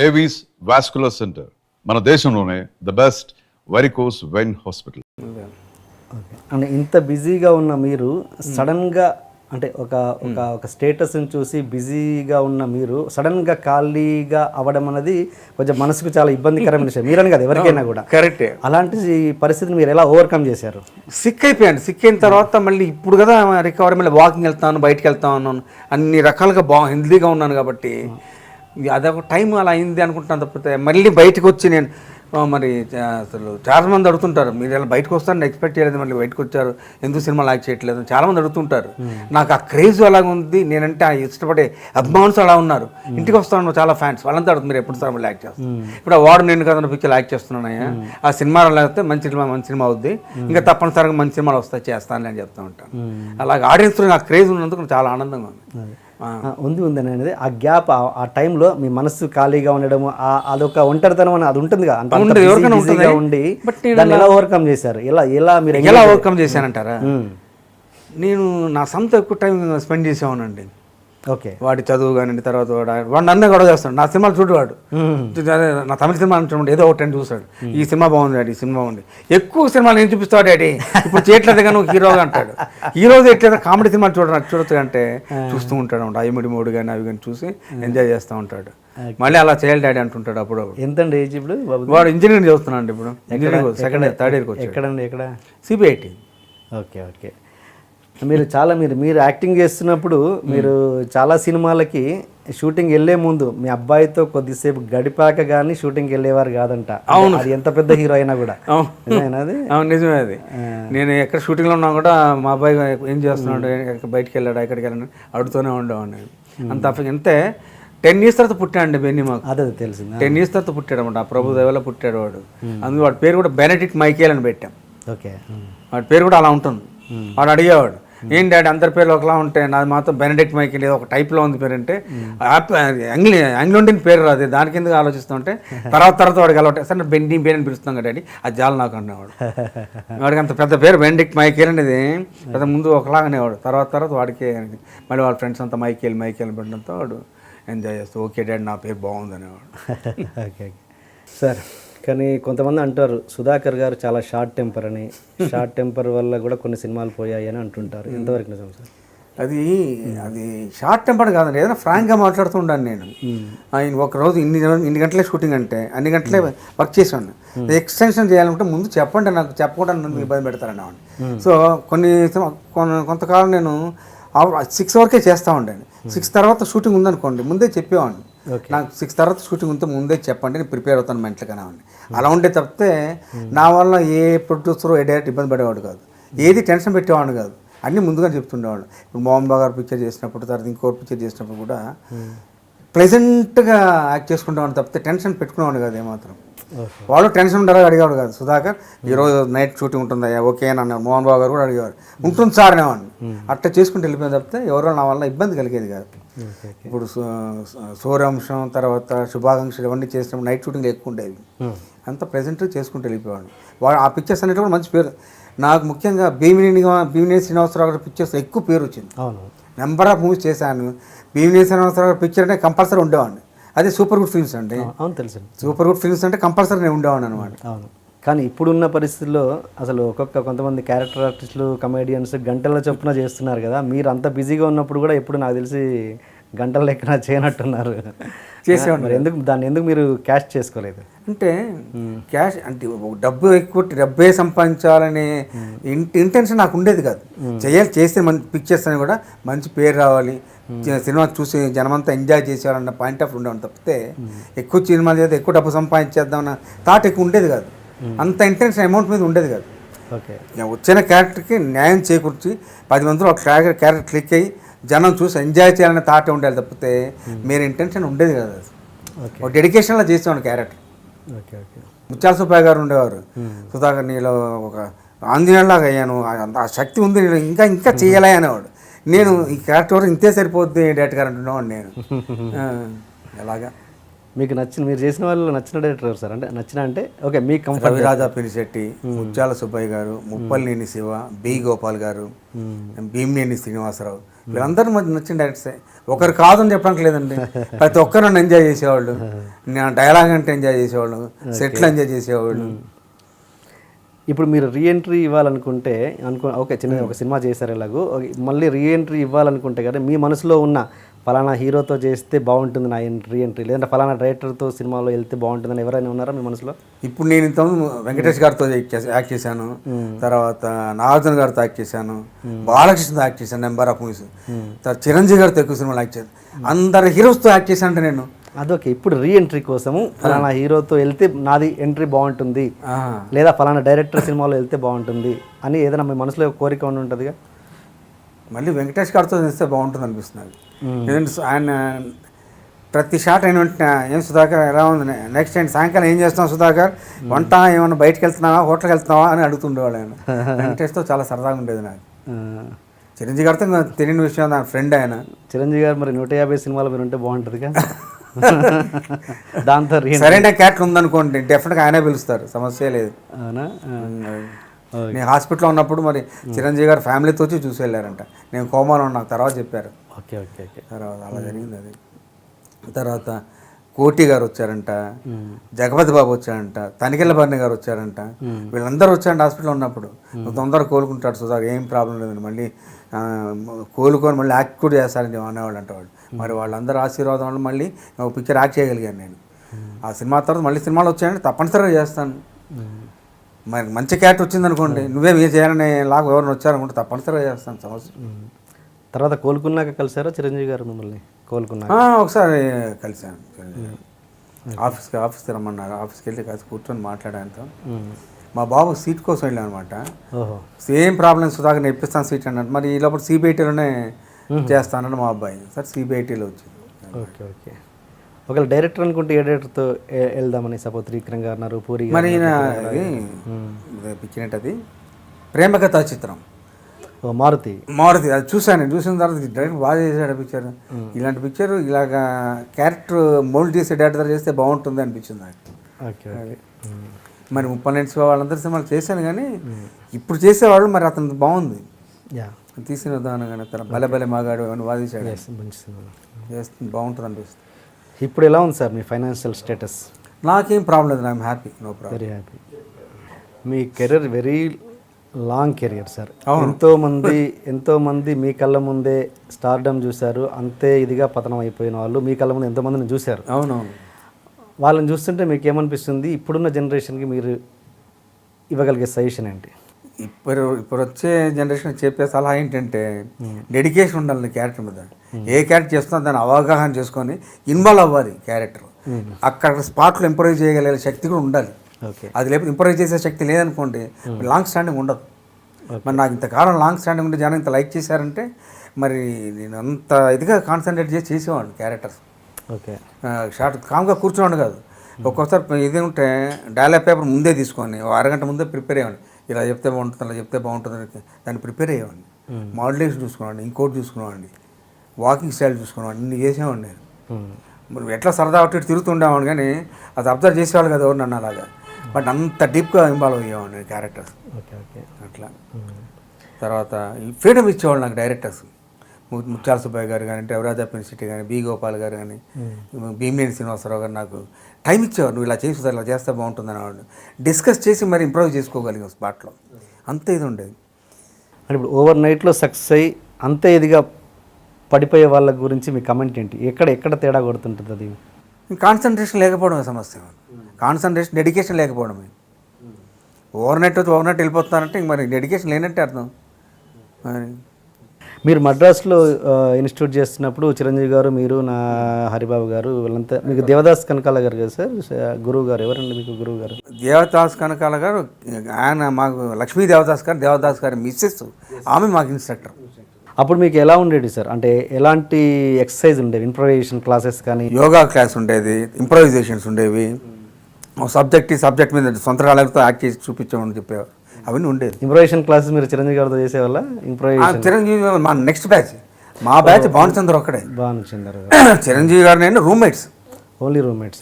Avis vascular centre మన దేశంలోనే the best varicose vein hospital. అంటే ఇంత బిజీగా ఉన్న మీరు సడన్గా అంటే ఒక ఒక ఒక స్టేటస్ని చూసి బిజీగా ఉన్న మీరు సడన్గా ఖాళీగా అవ్వడం అనేది కొంచెం మనసుకు చాలా ఇబ్బందికరమైన విషయం. మీరని కదా ఎవరికైనా కూడా. కరెక్టే. అలాంటి పరిస్థితిని మీరు ఎలా ఓవర్కమ్ చేశారు? సిక్ అయిపోయాను. సిక్ అయిన తర్వాత మళ్ళీ ఇప్పుడు కదా రికవరీ, మళ్ళీ వాకింగ్ వెళ్తాను, బయటకు వెళ్తా ఉన్నాను, అన్ని రకాలుగా హెల్తీగా ఉన్నాను కాబట్టి అదొక టైం అలా అయింది అనుకుంటున్నాను. తప్పితే మళ్ళీ బయటకు వచ్చి నేను మరి అసలు చాలామంది అడుగుతుంటారు, మీరు ఇలా బయటకు వస్తారని ఎక్స్పెక్ట్ చేయలేదు, మళ్ళీ బయటకు వచ్చారు, ఎందుకు సినిమా లాక్ చేయట్లేదు చాలామంది అడుగుతుంటారు. నాకు ఆ క్రేజ్ అలాగ ఉంది, నేనంటే ఆ ఇష్టపడే అభిమానులు అలా ఉన్నారు. ఇంటికి వస్తాను చాలా ఫ్యాన్స్, వాళ్ళంతా అడుగుతుంది మీరు ఎప్పుడు సార్ మళ్ళీ యాక్ట్ చేస్తాను. ఇప్పుడు ఆ వాడు నేను కదా పిక్చర్ యాక్ట్ చేస్తున్నానయ్యా, ఆ సినిమా లేకపోతే మంచి సినిమా అవుద్ది, ఇంకా తప్పనిసరిగా మంచి సినిమాలు వస్తాయి, చేస్తాను అని చెప్తూ ఉంటాను. అలాగే ఆడియన్స్లో నాకు క్రేజ్ ఉన్నందుకు చాలా ఆనందంగా ఉంది. ఉంది అనేది ఆ గ్యాప్, ఆ టైంలో మీ మనసు ఖాళీగా ఉండడం, అదొక ఒంటరితనం అని అది ఉంటుంది కదా, ఉండి దాన్ని ఎలా ఓవర్కమ్ చేశారు? మీరు ఎలా ఓవర్కమ్ చేశానంటారా? నేను నా సొంత ఎక్కువ టైం స్పెండ్ చేసేవానండి. ఓకే. వాడి చదువు కానీ తర్వాత వాడు నన్నే గొడవ చేస్తాడు, నా సినిమాలు చూడవాడు, నా తమిళ సినిమా అంటున్నాడు, ఏదో ఒకటి చూస్తాడు, ఈ సినిమా బాగుంది డాడీ, ఈ సినిమా బాగుంది, ఎక్కువ సినిమాలు నేను చూపిస్తాడు డాడీ, ఇప్పుడు చేయట్లేదు కానీ నువ్వు హీరోగా అంటాడు. హీరోగా ఎట్లేదు కామెడీ సినిమాలు చూడొచ్చు అంటే చూస్తూ ఉంటాడు అనమాట. ఐమిడి మూడు కానీ అవి కానీ చూసి ఎంజాయ్ చేస్తూ ఉంటాడు. మళ్ళీ అలా చేయాలి డాడీ అంటుంటాడు. అప్పుడు ఎంతండి ఏజ్ ఇప్పుడు? వాడు ఇంజనీరింగ్ చదువుతున్నాడు ఇప్పుడు, ఇంజనీరింగ్ సెకండ్ ఇయర్ థర్డ్ ఇయర్కి వచ్చి. ఎక్కడండి? ఎక్కడ? సిబిఐటి. ఓకే. ఓకే. మీరు యాక్టింగ్ చేస్తున్నప్పుడు మీరు చాలా సినిమాలకి షూటింగ్ వెళ్ళే ముందు మీ అబ్బాయితో కొద్దిసేపు గడిపాక కానీ షూటింగ్కి వెళ్ళేవారు కాదంట. అవును, అది ఎంత పెద్ద హీరో అయినా కూడా. అది నిజమే. అది నేను ఎక్కడ షూటింగ్లో ఉన్నా కూడా మా అబ్బాయి ఏం చేస్తున్నాడు, బయటికి వెళ్ళాడు, ఎక్కడికి వెళ్ళాడు అడుగుతూనే ఉండేవాడిని. అంత అంతే. 10 years తర్వాత పుట్టాడు బెన్నీ మాకు. అదే తెలిసింది. 10 years తర్వాత పుట్టాడు అనమాట. ఆ ప్రభు దేవలో పుట్టాడు వాడు. అందుకు వాడి పేరు కూడా బెనెడిక్ట్ మైకేల్ అని పెట్టాం. ఓకే. వాడి పేరు కూడా అలా ఉంటుంది. వాడు అడిగేవాడు, ఏం డాడీ అందరి పేర్లు ఒకలా ఉంటాయి, నాది మాత్రం బెనెడిక్ట్ మైకేల్ ఏదో ఒక టైప్లో ఉంది పేరు అంటే, అంగ్లోండియన్ పేరు రాదు, దాని కింద ఆలోచిస్తుంటే తర్వాత వాడికి అలవాటు, సరే బెన్నీ పేరు అని పిలుస్తాం కదా డాడీ, అది జాలు నాకు అనేవాడు. వాడికి అంత పెద్ద పేరు బెనెడిక్ట్ మైకేల్ అనేది పెద్ద ముందు ఒకలాగనేవాడు, తర్వాత వాడికి మళ్ళీ వాళ్ళ ఫ్రెండ్స్ అంతా మైకేల్ పెట్టడంతో వాడు ఎంజాయ్ చేస్తూ ఓకే డాడీ నా పేరు బాగుంది అనేవాడు. Okay sir. కానీ కొంతమంది అంటారు సుధాకర్ గారు చాలా షార్ట్ టెంపర్ అని, షార్ట్ టెంపర్ వల్ల కూడా కొన్ని సినిమాలు పోయాయి అని అంటుంటారు. ఎంతవరకు నిజం సార్? అది షార్ట్ టెంపర్ కాదండి, ఏదైనా ఫ్రాంక్గా మాట్లాడుతూ ఉండాను నేను. ఆయన ఒకరోజు ఇన్ని గంటలే షూటింగ్ అంటే అన్ని గంటలే వర్క్ చేసాను. ఎక్స్టెన్షన్ చేయాలంటే ముందు చెప్పండి, నాకు చెప్పకుండా నన్ను ఇబ్బంది పెడతారని. సో కొంతకాలం నేను 6 వరకే చేస్తూ ఉండాను. 6 తర్వాత షూటింగ్ ఉందనుకోండి ముందే చెప్పేవాడిని, నాకు 6 తర్వాత షూటింగ్ ఉంటే ముందే చెప్పండి, నేను ప్రిపేర్ అవుతాను మెంటల్ కానివ్వండి. అలా ఉండే తప్పితే నా వల్ల ఏ ప్రొడ్యూసర్ ఏ డైరెక్ట్ ఇబ్బంది పడేవాడు కాదు, ఏది టెన్షన్ పెట్టేవాడు కాదు, అన్నీ ముందుగా చెప్తుండేవాడు. ఇప్పుడు మోహన్ బాబు గారు పిక్చర్ చేసినప్పుడు, తర్వాత ఇంకో పిక్చర్ చేసినప్పుడు కూడా ప్లెజెంట్గా యాక్ట్ చేసుకుంటామని తప్పితే టెన్షన్ పెట్టుకునేవాడు కాదు ఏమాత్రం. వాడు టెన్షన్ ఉండగా అడిగేవాడు కాదు, సుధాకర్ ఈరోజు నైట్ షూటింగ్ ఉంటుందా, ఓకే అని అన్నాడు. మోహన్ బాబు గారు కూడా అడిగేవాడు, ఉంటుంది సార్ అనేవాడిని. అట్లా చేసుకుంటూ వెళ్ళిపోయిన తప్పితే ఎవరో నా వల్ల ఇబ్బంది కలిగేది కాదు. ఇప్పుడు సూర్యాంశం తర్వాత శుభాకాంక్షలు ఇవన్నీ చేసినప్పుడు నైట్ షూటింగ్ ఎక్కువ ఉండేవి, అంతా ప్రెజెంట్గా చేసుకుంటూ వెళ్ళిపోయాడు. వాడు ఆ పిక్చర్స్ అనేవి కూడా మంచి పేరు. నాకు ముఖ్యంగా భీమినేని శ్రీనివాసరావు గారి పిక్చర్స్ ఎక్కువ పేరు వచ్చింది. నెంబర్ ఆఫ్ మూవీస్ చేశాను. భీమినేని శ్రీనివాసరావు గారి పిక్చర్ అంటే కంపల్సరీ ఉండేవాడిని. అదే సూపర్ గుడ్ ఫిల్మ్స్ అండి. అవును తెలుసు. సూపర్ గుడ్ ఫిల్మ్స్ అంటే కంపల్సరీ నేను ఉండేవాడిని అనమాట. అవును. కానీ ఇప్పుడున్న పరిస్థితుల్లో అసలు కొంతమంది క్యారెక్టర్ ఆర్టిస్టులు, కమెడియన్స్ గంటల చొప్పున చేస్తున్నారు కదా, మీరు అంత బిజీగా ఉన్నప్పుడు కూడా ఎప్పుడు నాకు తెలిసి గంటల లెక్కన చేయనట్టున్నారు. చేసేవాడు. ఎందుకు మీరు క్యాష్ చేసుకోలేదు? అంటే క్యాష్ అంటే డబ్బే సంపాదించాలనే ఇంటెన్షన్ నాకు ఉండేది కాదు. చేస్తే మంచి పిక్చర్స్ అని కూడా మంచి పేరు రావాలి, సినిమా చూసి జనమంతా ఎంజాయ్ చేసేవాళ్ళన్న పాయింట్ ఆఫ్ ఉండేవాడు తప్పితే ఎక్కువ సినిమాలు చేస్తే ఎక్కువ డబ్బు సంపాదించేద్దామన్న థాట్ ఎక్కువ ఉండేది కాదు. అంత ఇంటెన్షన్ అమౌంట్ మీద ఉండేది కాదు. ఓకే. వచ్చిన క్యారెక్టర్కి న్యాయం చేకూర్చి 10 మందిలో ఒక క్యారెక్టర్ క్లిక్ అయ్యి జనం చూసి ఎంజాయ్ చేయాలనే థాట్ ఉండేది తప్పితే మీరు ఇంటెన్షన్ ఉండేది కదా. ఒక డెడికేషన్లో చేసేవాడు క్యారెక్టర్. ఓకే. ఓకే. ముత్యాల సుబ్బయ్య గారు ఉండేవారు, సుధాకర్ నీలో ఒక ఆంజనేయులాగా అయ్యాను, ఆ శక్తి ఉంది, నేను ఇంకా చేయాలి అనేవాడు. నేను ఈ క్యారెక్టర్ ఇంతే సరిపోద్ది డైరెక్టర్ గారు అంటున్నాను నేను. ఎలాగా మీకు మీరు చేసిన వాళ్ళు నచ్చిన డైరెక్టర్ సార్? అంటే ఓకే మీకు కంఫర్ట్. రవిరాజా పినిశెట్టి, ముత్యాల సుబ్బయ్య గారు, ముప్పలనేని శివ, బి గోపాల్ గారు, భీమినేని శ్రీనివాసరావు, వీళ్ళందరూ నచ్చిన డైరెక్టర్సే. ఒకరు కాదని చెప్పడానికి లేదండి, ప్రతి ఒక్కరు నన్ను ఎంజాయ్ చేసేవాళ్ళు, నా డైలాగ్ అంటే ఎంజాయ్ చేసేవాళ్ళు, సెట్లు ఎంజాయ్ చేసేవాళ్ళు. ఇప్పుడు మీరు రీఎంట్రీ ఇవ్వాలనుకుంటే ఓకే చిన్న ఒక సినిమా చేశారు ఎలాగో, మళ్ళీ రీఎంట్రీ ఇవ్వాలనుకుంటే కదా మీ మనసులో ఉన్న ఫలానా హీరోతో చేస్తే బాగుంటుంది నా రీఎంట్రీ, లేదంటే ఫలానా డైరెక్టర్తో సినిమాలో వెళ్తే బాగుంటుందని ఎవరైనా ఉన్నారా మీ మనసులో? ఇప్పుడు నేను ఇంతకుముందు వెంకటేష్ గారితో యాక్ట్ చేశాను, తర్వాత నాగార్జున గారితో యాక్ట్ చేశాను, బాలకృష్ణతో యాక్ట్ చేశాను నెంబర్ ఆఫ్ మూవీస్, తర్వాత చిరంజీవి గారితో ఎక్కువ సినిమాలు యాక్ట్ చేశాను, అందరు హీరోస్తో యాక్ట్ చేశాను అంటే నేను. అదొకే, ఇప్పుడు రీఎంట్రీ కోసము ఫలానా హీరోతో వెళ్తే నాది ఎంట్రీ బాగుంటుంది, లేదా ఫలానా డైరెక్టర్ సినిమాలో వెళ్తే బాగుంటుంది అని ఏదైనా మీ మనసులో ఒక కోరిక ఉండి ఉంటుందిగా. మళ్ళీ వెంకటేష్ గారితో చేస్తే బాగుంటుంది అనిపిస్తుంది. ఎందుకంటే ఆయన ప్రతి షాట్ అయిన వెంటనే ఏం సుధాకర్ ఎలా ఉంది, నెక్స్ట్ టైం సాయంకాలం ఏం చేస్తాం సుధాకర్, వంట ఏమన్నా బయటకు వెళ్తున్నావా, హోటల్కి వెళ్తున్నావా అని అడుగుతుండేవాడు ఆయన. వెంకటేష్తో చాలా సరదాగా ఉండేది నాకు. చిరంజీవి గారితో తెలియని విషయం, నా ఫ్రెండ్ ఆయన. చిరంజీవి గారు మరి 150 సినిమాలు మీరు ఉంటే బాగుంటుందిగా. దాంతో సరైన క్యారెక్టర్ ఉందనుకోండి డెఫినెట్గా ఆయనే పిలుస్తారు, సమస్య లేదు. అవునా? నేను హాస్పిటల్లో ఉన్నప్పుడు మరి చిరంజీవి గారు ఫ్యామిలీతో వచ్చి చూసి వెళ్ళారంట, నేను కోమాలో ఉన్నా తర్వాత చెప్పారు. Okay okay okay. తర్వాత అలా జరిగింది అది. తర్వాత కోటి గారు వచ్చారంట, జగపతి బాబు వచ్చారంట, తనికెళ్ళ భరణి గారు వచ్చారంట, వీళ్ళందరూ వచ్చారంట హాస్పిటల్లో ఉన్నప్పుడు. తొందరగా కోలుకుంటాడు సుధాకర్, ఏం ప్రాబ్లం లేదండి, మళ్ళీ కోలుకొని మళ్ళీ యాక్ట్ కూడా చేస్తారని అనేవాళ్ళు అంట వాళ్ళు. మరి వాళ్ళందరూ ఆశీర్వాదం వల్ల మళ్ళీ ఒక పిక్చర్ యాక్ట్ చేయగలిగాను నేను. ఆ సినిమా తర్వాత మళ్ళీ సినిమాలు వచ్చాయంటే తప్పనిసరిగా చేస్తాను. మరి మంచి క్యారెక్టర్ వచ్చిందనుకోండి, నువ్వే మీరు చేయాలని లాగా ఎవరిని వచ్చారనుకుంటే తప్పనిసరిగా చేస్తాను సమస్య. తర్వాత కోలుకున్నాక కలిసారా చిరంజీవి గారు మిమ్మల్ని? కోలుకున్నాక ఒకసారి కలిసాను చిరంజీవి గారు, ఆఫీస్కి రమ్మన్నారు, ఆఫీస్కి వెళ్ళి కాస్త కూర్చొని మాట్లాడాను. మా బాబు సీట్ కోసం వెళ్ళాను అనమాట. సేమ్ ప్రాబ్లమ్ సుధాకర్ ఇప్పిస్తాను సీట్ అన్నట్టు, మరి ఈ లోపల సిబిఐటీలోనే చేస్తానని మా అబ్బాయి, సార్ సిబిఐటీలో వచ్చింది. Okay okay. ఒకవేళ డైరెక్టర్ అనుకుంటే ఏ డైరెక్టర్తో వెళ్దామని? సపోజ్ త్రివిక్రమ్ గారు అన్నారు, పూరి మరి పిక్కినట్టు అది ప్రేమకథా చిత్రం, మారుతి అది చూసాను. చూసిన తర్వాత డైరెక్ట్ బాగా చేశాడు పిక్చర్. ఇలాంటి పిక్చర్ ఇలాగా క్యారెక్టర్ మోల్డ్ చేసే డైరెక్టర్ చేస్తే బాగుంటుంది అనిపించింది నాకు. ఓకే. మరి 30 వాళ్ళందరి సినిమాలు చేశాను కానీ ఇప్పుడు చేసేవాళ్ళు మరి అతను బాగుంది తీసిన విధానం కానీ, తన భలే భలే మాగాడు అని వాదించాడు, చేస్తుంది బాగుంటుంది అనిపిస్తుంది. ఇప్పుడు ఎలా ఉంది సార్ మీ ఫైనాన్షియల్ స్టేటస్? నాకేం ప్రాబ్లం లేదు, I'm happy, no problem. Very happy. మీ career very long career sir. ఎంతోమంది మీ కళ్ళ ముందే స్టార్డమ్ చూశారు, అంతే ఇదిగా పతనం అయిపోయిన వాళ్ళు మీ కళ్ళ ముందు ఎంతోమందిని చూశారు. అవునవును. వాళ్ళని చూస్తుంటే మీకు ఏమనిపిస్తుంది? ఇప్పుడున్న జనరేషన్కి మీరు ఇవ్వగలిగే సజెషన్ ఏంటి? ఇప్పుడు వచ్చే జనరేషన్ చెప్పే సలహా ఏంటంటే డెడికేషన్ ఉండాలి క్యారెక్టర్ మీద. ఏ క్యారెక్టర్ చేస్తున్నా దాన్ని అవగాహన చేసుకొని ఇన్వాల్వ్ అవ్వాలి క్యారెక్టర్. అక్కడ స్పాట్లో ఇంప్రూవ్ చేయగలిగే శక్తి కూడా ఉండాలి. అది లేకపోతే ఇంప్రూవ్ చేసే శక్తి లేదనుకోండి లాంగ్ స్టాండింగ్ ఉండదు. మరి నాకు ఇంతకాలం లాంగ్ స్టాండింగ్ ఉంటే జనం ఇంత లైక్ చేశారంటే మరి నేను అంత ఇదిగా కాన్సన్ట్రేట్ చేసి చేసేవాడిని క్యారెక్టర్స్. ఓకే. షార్ట్ కామ్గా కూర్చోండి కాదు, ఒక్కోసారి ఇది ఉంటే డైలాగ్ పేపర్ ముందే తీసుకొని అరగంట ముందే ప్రిపేర్ అయ్యేవాడిని. ఇలా చెప్తే బాగుంటుంది, అలా చెప్తే బాగుంటుంది, దాన్ని ప్రిపేర్ అయ్యేవాడిని. మాడ్యులేషన్ చూసుకునేవాడిని, ఇంకోటి చూసుకునేవాడిని, వాకింగ్ స్టైల్ చూసుకునేవాడిని, ఇన్ని చేసేవాడిని నేను. మరి ఎట్లా సరదా అటు తిరుగుతుండేవాడిని కానీ అది అబ్జర్వ్ చేసేవాళ్ళు కదా ఎవరు నన్ను అలాగా. బట్ అంత డీప్గా ఇన్వాల్వ్ అయ్యేవాడిని క్యారెక్టర్స్. Okay okay. అట్లా తర్వాత ఫ్రీడమ్ ఇచ్చేవాళ్ళు నాకు డైరెక్టర్స్. ముత్యాల సుబ్బయ్య గారు కానీ, రవిరాజా పెన్సిటీ కానీ, బి గోపాల్ గారు కానీ, భీమినేని శ్రీనివాసరావు గారు నాకు టైం ఇచ్చేవారు. నువ్వు ఇలా చేసి ఇలా చేస్తే బాగుంటుంది అనేవాడు. డిస్కస్ చేసి మరి ఇంప్రూవ్ చేసుకోగలిగాం స్పాట్లో, అంతే ఇది ఉండేది. అంటే ఇప్పుడు ఓవర్ నైట్లో సక్సెస్ అయ్యి అంతే ఇదిగా పడిపోయే వాళ్ళ గురించి మీ కమెంట్ ఏంటి? ఎక్కడ తేడా కొడుతుంటుంది అది? కాన్సన్ట్రేషన్ లేకపోవడమే సమస్య. కాన్సన్ట్రేషన్, డెడికేషన్ లేకపోవడమే. ఓవర్ నైట్ వెళ్ళిపోతున్నారంటే ఇంక మరి డెడికేషన్ లేనట్టే అర్థం. మరి మీరు మద్రాసులో ఇన్స్టిట్యూట్ చేస్తున్నప్పుడు చిరంజీవి గారు, మీరు, నా హరిబాబు గారు, వీళ్ళంతా మీకు దేవదాస్ కనకాల గారు కదా సార్ గురువు గారు? ఎవరండి మీకు గురువు గారు? దేవదాస్ కనకాల గారు ఆయన మాకు లక్ష్మీ దేవదాస్ గారి మిస్సెస్, ఆమె మాకు ఇన్స్ట్రక్టర్. అప్పుడు మీకు ఎలా ఉండేది సార్? అంటే ఎలాంటి ఎక్సర్సైజ్ ఉండేవి? ఇంప్రొవైజేషన్ క్లాసెస్ కానీ, యోగా క్లాస్ ఉండేది, ఇంప్రొవైజేషన్స్ ఉండేవి, సబ్జెక్ట్ మీద సొంత కాళ్ళతో యాక్ట్ చేసి చూపించామని చెప్పేవారు, అవన్నీ ఉండేది. ఇంప్రొవైజేషన్ క్లాసెస్ మీరు చిరంజీవి గారితో చేసేవాళ్ళ? ఇంప్రొవైజేషన్ చిరంజీవి మా నెక్స్ట్ బ్యాచ్, మా బ్యాచ్ భానుచంద్ర ఒక్కడే. భానుచంద్ర చిరంజీవి గారు నేను రూమ్మేట్స్, ఓన్లీ రూమ్మేట్స్.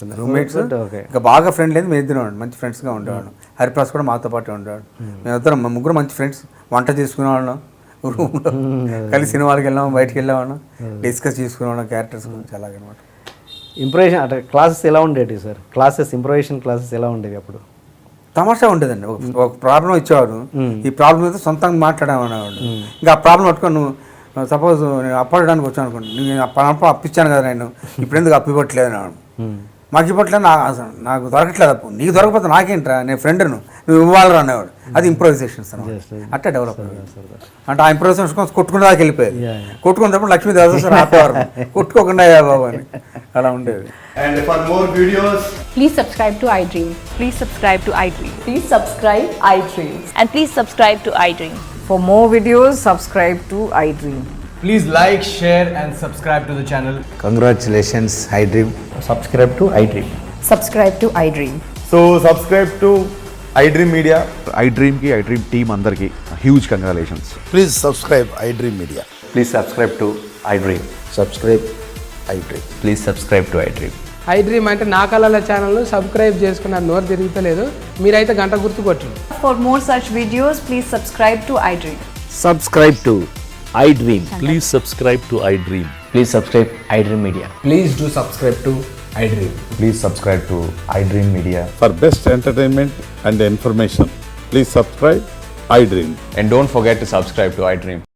ఓకే. ఇంకా బాగా ఫ్రెండ్ లేదు, మేము ఇద్దరం మంచి ఫ్రెండ్స్గా ఉండేవాళ్ళం. హరిప్రసాద్ కూడా మాతో పాటు ఉండేవాడు. మేమిద్దరం ముగ్గురు మంచి ఫ్రెండ్స్, వంట చేసుకునేవాళ్ళం, రూమ్లో కలిసి సినిమాలకు వెళ్ళాము, బయటికి వెళ్ళామన్నా డిస్కస్ చేసుకున్నాం క్యారెక్టర్స్ గురించి అలాగనమాట. ఇంప్రొవేషన్ అంటే క్లాసెస్ ఎలా ఉండేవి సార్? ఇంప్రొవేషన్ క్లాసెస్ ఎలా ఉండేవి అప్పుడు? తమాషా ఉండేదండి. ఒక ప్రాబ్లం ఇచ్చేవారు, ఈ ప్రాబ్లం అయితే సొంతంగా మాట్లాడామనేవాడు. ఇంకా ఆ ప్రాబ్లం పట్టుకొని నువ్వు సపోజ్ నేను అప్పడానికి వచ్చాను అనుకోండి, నేను అప్పిచ్చాను కదా నేను, ఇప్పుడు ఎందుకు అప్పివ్వట్లేదు అనేవాడు. మాకు ఇవ్వట్లేదు, నాకు దొరకట్లేదు అప్పు, నీకు దొరకకపోతే నాకేంట్రా, నేను ఫ్రెండ్ను, నువ్వు ఇవ్వాలరా అనేవాడు. అది ఇంప్రొవైజేషన్స్ అట్లా డెవలప్ అంటే ఆ ఇంప్రొవైజేషన్స్ కోసం కొట్టుకునే దాకా వెళ్ళిపోయేది. కొట్టుకున్నప్పుడు లక్ష్మీదేవి సార్ ఆపేవారు, కొట్టుకోకుండా బాబు అని అలా ఉండేది. And for more videos, Please subscribe to iDream. Please subscribe to iDream. Please subscribe iDream. And please subscribe to iDream. For more videos, subscribe to iDream. please like, share and subscribe to the channel. Congratulations iDream. Subscribe to iDream. Subscribe to iDream. So subscribe to iDream Media. iDream ki iDream team andarki huge congratulations. Please subscribe iDream Media. Please subscribe to iDream. Subscribe iDream. Please subscribe to iDream. iDream అంటే నా కళల ఛానల్ను subscribe చేసుకున్న నోరు తిరుగుతలేదు, మీరైతే గంట గుర్తు కొట్టండి. For more such videos, please subscribe to iDream. Subscribe to iDream. Please subscribe to iDream. Please subscribe iDream Media. Please do subscribe to iDream. Please subscribe to iDream Media. For best entertainment and information, please subscribe iDream. And don't forget to subscribe to iDream.